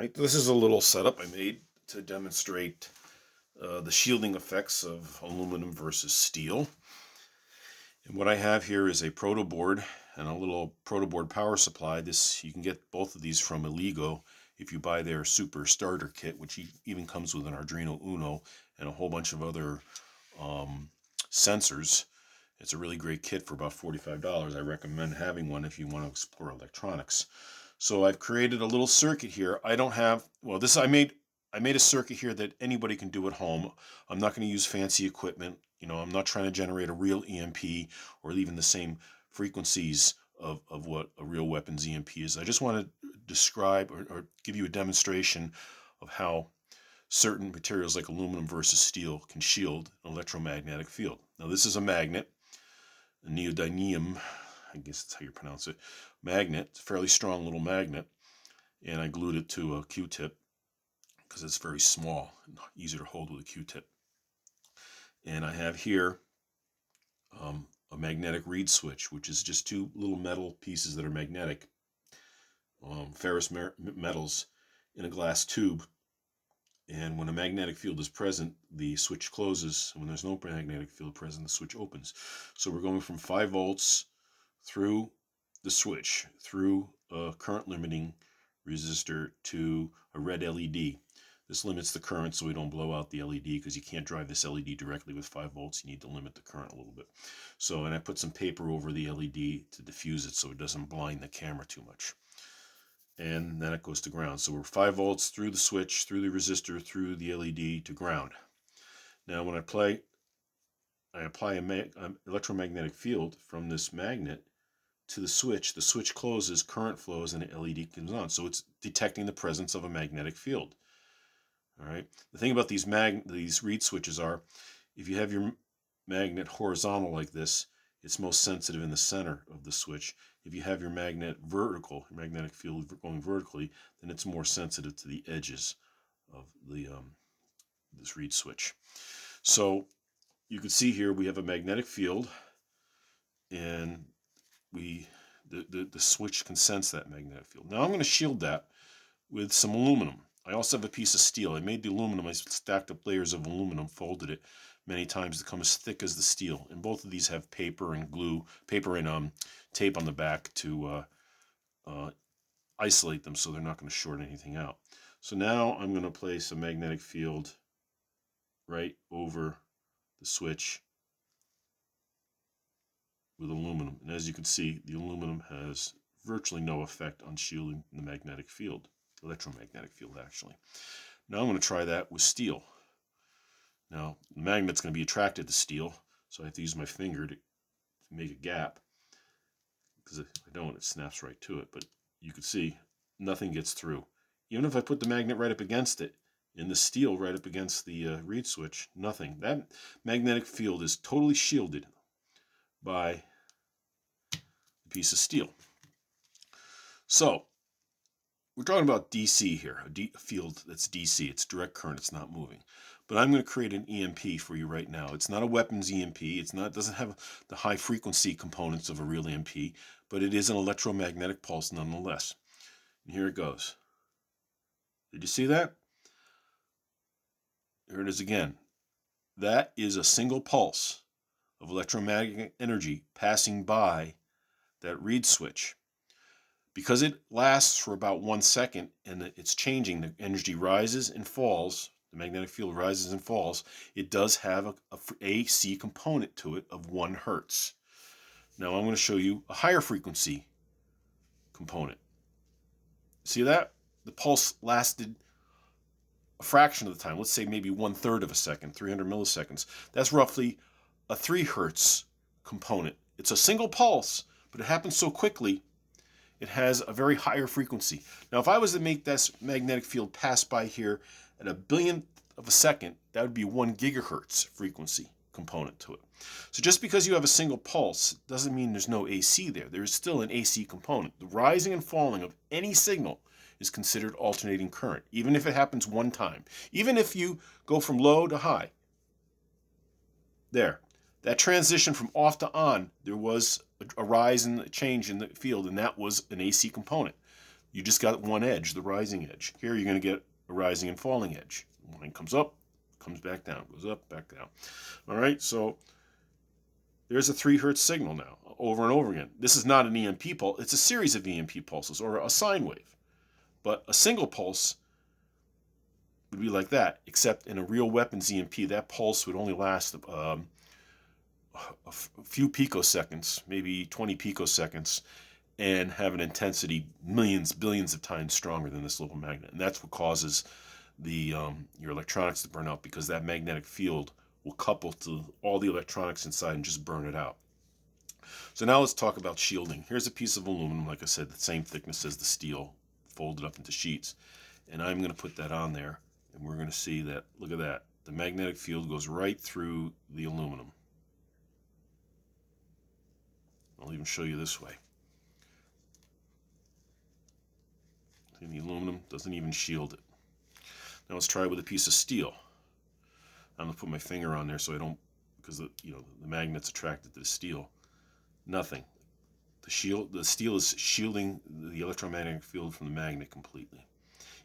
Right, this is a little setup I made to demonstrate the shielding effects of aluminum versus steel. And what I have here is a proto board and a little proto board power supply. You can get both of these from Illegal if you buy their super starter kit, which even comes with an Arduino Uno and a whole bunch of other sensors. It's a really great kit for about $45. I recommend having one if you want to explore electronics. So I've created a little circuit here. I don't have, well, I made a circuit here that anybody can do at home. I'm not going to use fancy equipment. I'm not trying to generate a real EMP or even the same frequencies of what a real weapons EMP is. I just want to describe or give you a demonstration of how certain materials like aluminum versus steel can shield an electromagnetic field. Now this is a magnet, a neodymium, I guess that's how you pronounce it, magnet. It's a fairly strong little magnet, and I glued it to a Q-tip because it's very small and easier to hold with a Q-tip. And I have here a magnetic reed switch, which is just two little metal pieces that are magnetic, ferrous metals in a glass tube. And when a magnetic field is present, the switch closes. And when there's no magnetic field present, the switch opens. So we're going from 5 volts through the switch, through a current limiting resistor to a red LED. This limits the current so we don't blow out the LED, because you can't drive this LED directly with 5 volts. You need to limit the current a little bit. So, and I put some paper over the LED to diffuse it so it doesn't blind the camera too much. And then it goes to ground. So we're 5 volts through the switch, through the resistor, through the LED to ground. Now when I apply an electromagnetic field from this magnet to the switch closes, current flows, and the LED comes on. So it's detecting the presence of a magnetic field. All right. The thing about these reed switches are, if you have your magnet horizontal like this, it's most sensitive in the center of the switch. If you have your magnetic field going vertically, then it's more sensitive to the edges of the this reed switch. So you can see here we have a magnetic field, and the switch can sense that magnetic field. Now I'm going to shield that with some aluminum. I also have a piece of steel. I made the aluminum. I stacked up layers of aluminum, folded it many times to come as thick as the steel. And both of these have paper and tape on the back to isolate them so they're not going to short anything out. So now I'm going to place a magnetic field right over the switch with aluminum. And as you can see, the aluminum has virtually no effect on shielding the magnetic field, electromagnetic field actually. Now I'm going to try that with steel. Now the magnet's going to be attracted to steel, so I have to use my finger to make a gap, because if I don't, it snaps right to it. But you can see nothing gets through. Even if I put the magnet right up against it and the steel right up against the reed switch, nothing. That magnetic field is totally shielded by a piece of steel. So we're talking about DC here, a field that's DC. It's direct current. It's not moving. But I'm going to create an EMP for you right now. It's not a weapons EMP. It doesn't have the high frequency components of a real EMP, but it is an electromagnetic pulse nonetheless. And here it goes. Did you see that? Here it is again. That is a single pulse of electromagnetic energy passing by that reed switch. Because it lasts for about 1 second and it's changing, the energy rises and falls, the magnetic field rises and falls, it does have a AC component to it of 1 hertz. Now I'm going to show you a higher frequency component. See that? The pulse lasted a fraction of the time, let's say maybe 1/3 of a second, 300 milliseconds. That's roughly a 3 hertz component. It's a single pulse, but it happens so quickly, it has a very higher frequency. Now, if I was to make this magnetic field pass by here at 1 billionth of a second, that would be 1 gigahertz frequency component to it. So just because you have a single pulse doesn't mean there's no AC there. There is still an AC component. The rising and falling of any signal is considered alternating current, even if it happens 1 time. Even if you go from low to high. There. That transition from off to on, there was a rise and a change in the field, and that was an AC component. you just got one edge, the rising edge. Here you're going to get a rising and falling edge. Line comes up, comes back down, goes up, back down. All right, so there's a 3 hertz signal now, over and over again. This is not an EMP pulse. It's a series of EMP pulses, or a sine wave. But a single pulse would be like that, except in a real weapons EMP, that pulse would only last a few picoseconds, maybe 20 picoseconds, and have an intensity millions, billions of times stronger than this little magnet. And that's what causes your electronics to burn out, because that magnetic field will couple to all the electronics inside and just burn it out. So now let's talk about shielding. Here's a piece of aluminum, like I said, the same thickness as the steel, folded up into sheets. And I'm going to put that on there, and we're going to see that, look at that, the magnetic field goes right through the aluminum. I'll even show you this way. And the aluminum doesn't even shield it. Now let's try it with a piece of steel. I'm going to put my finger on there so I don't, because the magnet's attracted to the steel. Nothing. The steel is shielding the electromagnetic field from the magnet completely.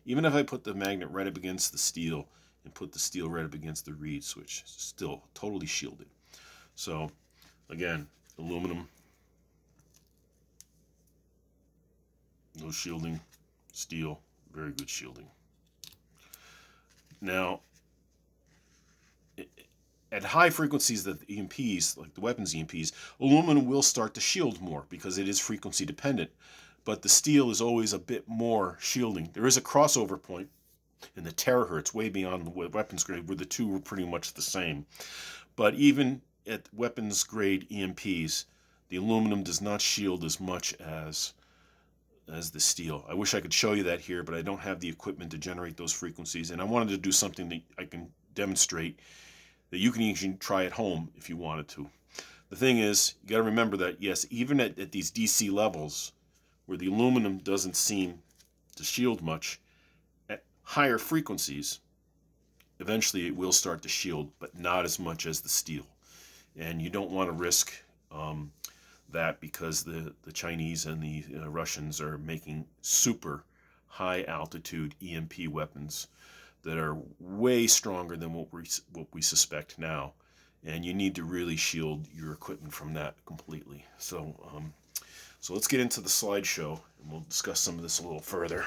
Even if I put the magnet right up against the steel and put the steel right up against the reed switch, it's still totally shielded. So again, aluminum, no shielding. Steel, very good shielding. Now, at high frequencies that the EMPs, like the weapons EMPs, aluminum will start to shield more because it is frequency dependent. But the steel is always a bit more shielding. There is a crossover point in the terahertz, way beyond the weapons grade, where the two were pretty much the same. But even at weapons grade EMPs, the aluminum does not shield as much as the steel. I wish I could show you that here, but I don't have the equipment to generate those frequencies, and I wanted to do something that I can demonstrate that you can even try at home if you wanted to. The thing is, you got to remember that, yes, even at these DC levels where the aluminum doesn't seem to shield much, at higher frequencies, eventually it will start to shield, but not as much as the steel. And you don't want to risk that, because the Chinese and the Russians are making super high altitude EMP weapons that are way stronger than what we suspect now, and you need to really shield your equipment from that completely. So let's get into the slideshow, and we'll discuss some of this a little further.